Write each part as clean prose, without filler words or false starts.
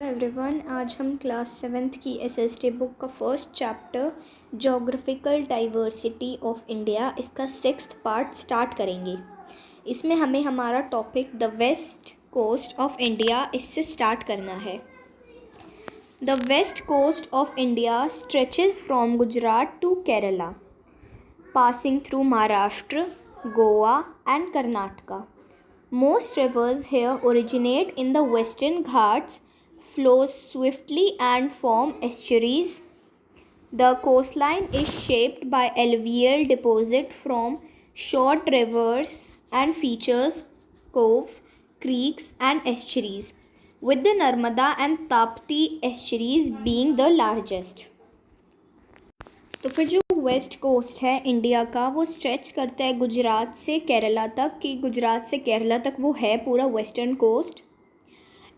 Everyone, आज हम class 7th की एसएसटी बुक का first chapter geographical diversity of India इसका 6th पार्ट स्टार्ट करेंगे। इसमें हमें हमारा topic the west coast of India इससे स्टार्ट करना है। The west coast of India stretches from Gujarat to Kerala, passing through Maharashtra, Goa and Karnataka. Most rivers here originate in the Western Ghats, flow swiftly and form estuaries. The coastline is shaped by alluvial deposit from short rivers and features coves, creeks and estuaries, with the Narmada and Tapti estuaries being the largest. तो फिर जो west coast है India का वो stretch करता है गुजरात से केरला तक, कि गुजरात से केरला तक वो है पूरा वेस्टर्न कोस्ट।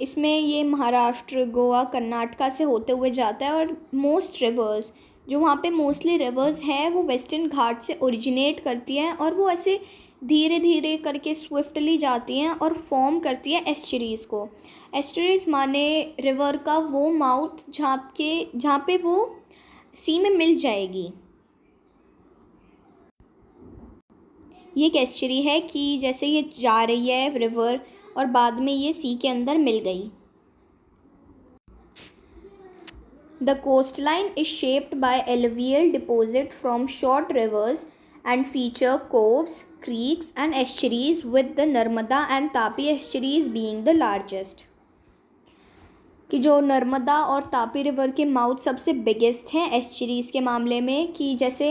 इसमें ये महाराष्ट्र, गोवा, कर्नाटका से होते हुए जाता है और मोस्ट रिवर्स जो वहाँ पे मोस्टली रिवर्स हैं वो वेस्टर्न घाट से ओरिजिनेट करती हैं और वो ऐसे धीरे धीरे करके स्विफ्टली जाती हैं और फॉर्म करती है एस्चुरीज़ को। एस्चुरीज़ माने रिवर का वो माउथ जहाँ पे वो सी में मिल जाएगी। ये एक एस्चुरी है कि जैसे ये जा रही है रिवर और बाद में ये सी के अंदर मिल गई। The coastline is shaped by alluvial deposit from short rivers and feature coves, creeks and estuaries with the Narmada and Tapi estuaries being the largest. कि जो नर्मदा और तापी रिवर के माउथ सबसे बिगेस्ट हैं एस्चुरीज़ के मामले में, कि जैसे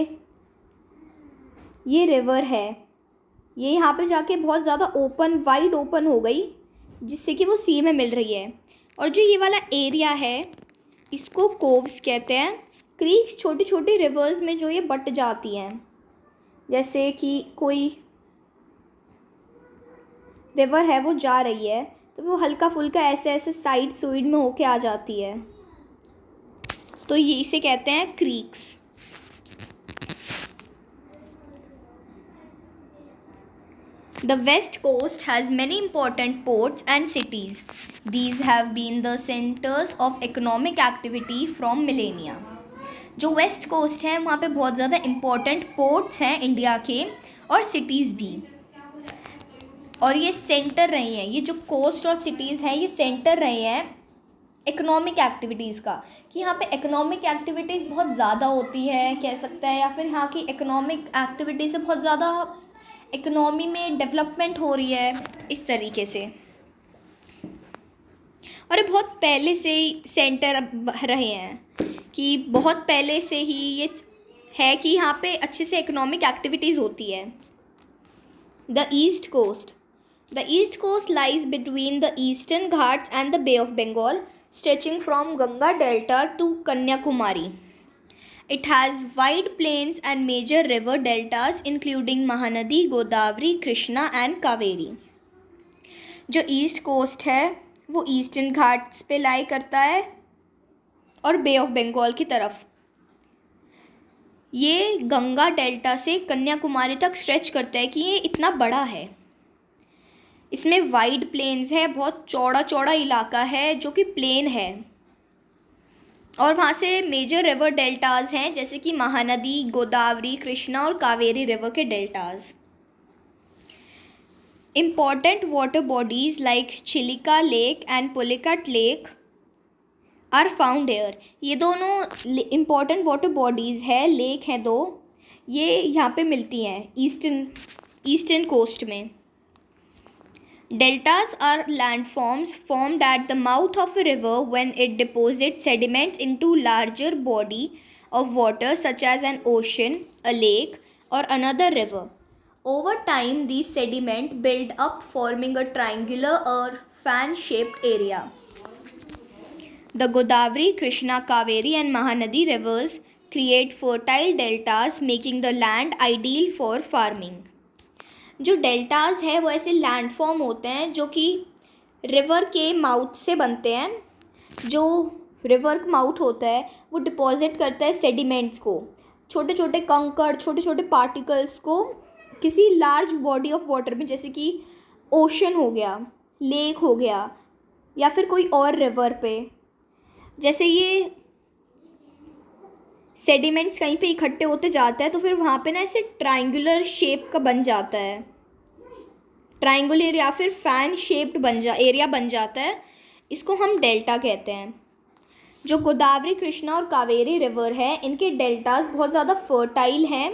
ये रिवर है, ये यहाँ पे जाके बहुत ज़्यादा वाइड ओपन हो गई जिससे कि वो सी में मिल रही है। और जो ये वाला एरिया है इसको कोव्स कहते हैं। क्रीक्स छोटी छोटी रिवर्स में जो ये बट जाती हैं, जैसे कि कोई रिवर है वो जा रही है तो वो हल्का फुल्का ऐसे ऐसे साइड में होके आ जाती है, तो ये इसे कहते हैं creeks. The west coast has many important ports and cities. These have been the centres of economic activity from millennia. जो वेस्ट कोस्ट है वहाँ पे बहुत ज़्यादा इम्पोर्टेंट पोर्ट्स हैं इंडिया के और सिटीज़ भी, और ये सेंटर रही हैं। ये जो कोस्ट और सिटीज़ हैं ये सेंटर रहे हैं इकोनॉमिक एक्टिविटीज़ का, कि यहाँ पे इकोनॉमिक एक्टिविटीज़ बहुत ज़्यादा होती है कह सकता है, या फिर यहाँ की इकोनॉमिक एक्टिविटी से बहुत ज़्यादा इकोनॉमी में डेवलपमेंट हो रही है इस तरीके से। और ये बहुत पहले से ही सेंटर रहे हैं, कि बहुत पहले से ही ये है कि यहाँ पे अच्छे से इकोनॉमिक एक्टिविटीज़ होती है। The east coast The east coast lies between the Eastern Ghats and the Bay of Bengal, stretching from Ganga Delta to Kanyakumari. It has wide plains and major river deltas including Mahanadi, Godavari, Krishna and Kaveri. जो east coast है वो eastern Ghats पे लाई करता है और बे of Bengal की तरफ। ये गंगा डेल्टा से कन्याकुमारी तक स्ट्रेच करता है, कि ये इतना बड़ा है। इसमें वाइड प्लेन्स है, बहुत चौड़ा इलाका है जो कि प्लेन है, और वहाँ से मेजर रिवर डेल्टाज हैं जैसे कि महानदी, गोदावरी, कृष्णा और कावेरी रिवर के deltas. Important water bodies like Chilika lake and Pulicat lake are found here. ये दोनों इम्पॉर्टेंट वाटर बॉडीज़ है, लेक हैं दो, ये यहाँ पे मिलती हैं ईस्टर्न कोस्ट में। Deltas are landforms formed at the mouth of a river when it deposits sediments into larger body of water such as an ocean, a lake or another river. Over time, these sediments build up forming a triangular or fan-shaped area. The Godavari, Krishna, Kaveri and Mahanadi rivers create fertile deltas, making the land ideal for farming. जो deltas है वो ऐसे landform होते हैं जो कि river के mouth से बनते हैं। जो रिवर का माउथ होता है वो डिपॉजिट करता है सेडिमेंट्स को, छोटे छोटे कंकड़, छोटे छोटे पार्टिकल्स को किसी लार्ज बॉडी ऑफ वाटर में, जैसे कि ओशन हो गया, लेक हो गया, या फिर कोई और रिवर पे जैसे ये सेडिमेंट्स कहीं पे इकट्ठे होते जाता है तो फिर वहाँ पे ना ऐसे ट्रायंगुलर शेप का बन जाता है, ट्रायंगुलर या फिर फैन शेप्ड एरिया बन जाता है, इसको हम डेल्टा कहते हैं। जो गोदावरी, कृष्णा और कावेरी रिवर है, इनके डेल्टास बहुत ज़्यादा फर्टाइल हैं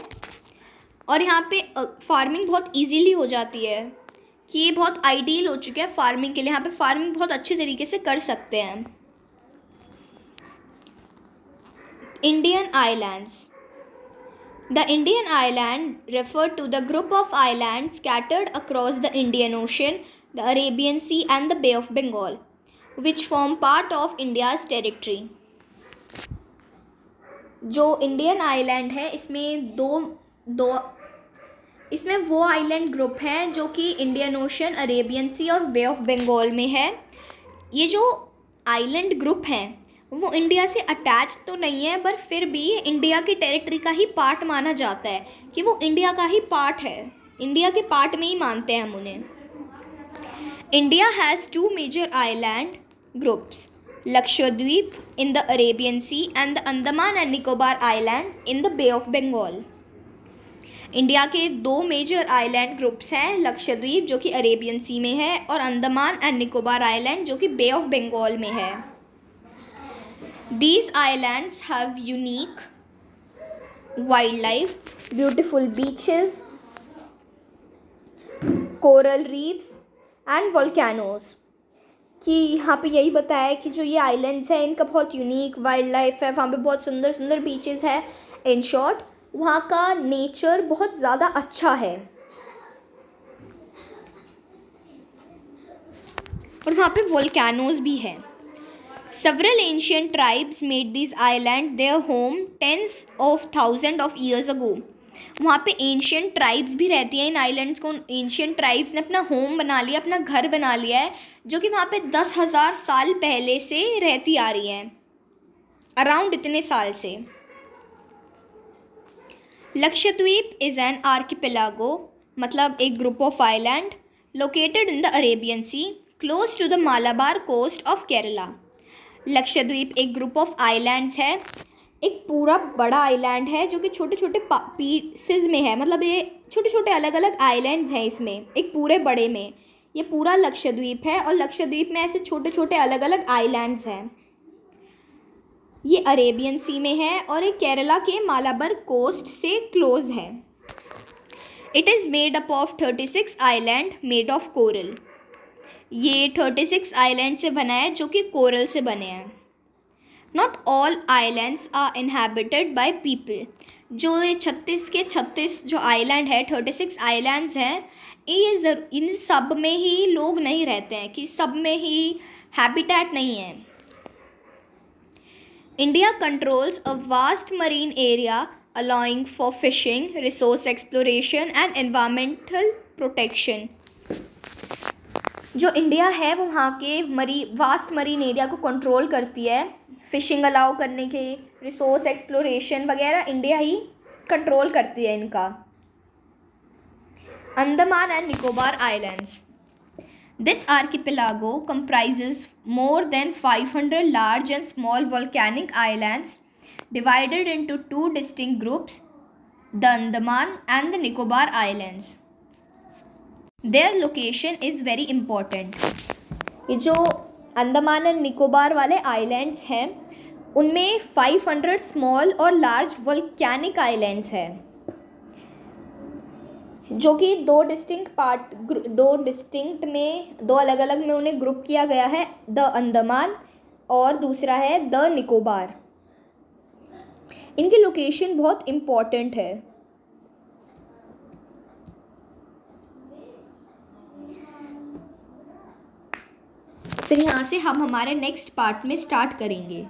और यहाँ पे फार्मिंग बहुत इजीली हो जाती है, कि ये बहुत आइडियल हो चुके हैं फार्मिंग के लिए। यहाँ पे फार्मिंग बहुत अच्छे तरीके से कर सकते हैं। Indian islands. The Indian island refer to the group of islands scattered across the Indian Ocean, the Arabian Sea and the Bay of Bengal, which form part of India's territory. जो Indian island है इसमें वो island group हैं जो कि Indian ocean, Arabian सी और बे of Bengal में है। ये जो आइलैंड ग्रुप हैं वो इंडिया से अटैच तो नहीं है, पर फिर भी ये इंडिया की टेरिटरी का ही पार्ट माना जाता है, कि वो इंडिया का ही पार्ट है, इंडिया के पार्ट में ही मानते हैं हम उन्हें। India has 2 major island groups, Lakshadweep in the Arabian sea and the Andaman and Nicobar island in the bay of Bengal. India के 2 मेजर आइलैंड ग्रुप्स हैं, लक्षद्वीप जो कि अरेबियन सी में है और अंडमान एंड निकोबार आइलैंड जो कि बे ऑफ बंगाल में है। These islands have unique wildlife, beautiful beaches, coral reefs and volcanoes। कि यहाँ पे यही बताया है कि जो ये आइलैंड्स हैं इनका बहुत यूनिक वाइल्ड लाइफ है, वहाँ पे बहुत सुंदर सुंदर बीचेस है। इन शॉर्ट वहाँ का नेचर बहुत ज़्यादा अच्छा है और वहाँ पे वोल्केनोज भी है। Several ancient tribes made these islands their home tens of thousands of years ago। वहाँ पे एंशियंट ट्राइब्स भी रहती हैं इन आइलैंड्स को। एंशियंट ट्राइब्स ने अपना होम बना लिया, अपना घर बना लिया है, जो कि वहाँ पे 10,000 साल पहले से रहती आ रही हैं, अराउंड इतने साल से। लक्षद्वीप इज़ एन आर्किपेलागो, मतलब एक group of island located in the Arabian sea close to the Malabar coast of Kerala. Lakshadweep एक ग्रुप ऑफ आइलैंड्स है, एक पूरा बड़ा आइलैंड है जो कि छोटे छोटे पीसेस में है, मतलब ये छोटे छोटे अलग अलग आइलैंड्स हैं इसमें, एक पूरे बड़े में ये पूरा लक्षद्वीप है और लक्षद्वीप में ऐसे छोटे छोटे अलग अलग आइलैंड्स हैं। ये अरेबियन सी में है और ये केरला के मालाबार कोस्ट से क्लोज है। It is made up of 36 island made of coral. ये 36 आइलैंड से बना है जो कि कोरल से बने हैं। Not all islands are inhabited by people. जो ये 36 के 36 जो आइलैंड है, 36 आइलैंड्स हैं, ये इन सब में ही लोग नहीं रहते हैं, कि सब में ही हैबिटेट नहीं है। India controls a vast marine area allowing for fishing, resource exploration and environmental protection. जो इंडिया है वो वहाँ के वास्ट मरीन एरिया को कंट्रोल करती है, फ़िशिंग अलाउ करने के, रिसोर्स एक्सप्लोरेशन वगैरह इंडिया ही कंट्रोल करती है इनका। Andaman and Nicobar islands. This archipelago comprises more than 500 large and small volcanic islands divided into 2 distinct groups, the Andaman and the Nicobar Islands. Their location is very important। ये जो Andaman and Nicobar वाले islands हैं उनमें 500 small और large volcanic islands हैं, जो कि दो अलग अलग में उन्हें ग्रुप किया गया है, द अंडमान और दूसरा है द निकोबार। इनकी लोकेशन बहुत इम्पॉर्टेंट है। फिर यहाँ से हम हमारे नेक्स्ट पार्ट में स्टार्ट करेंगे।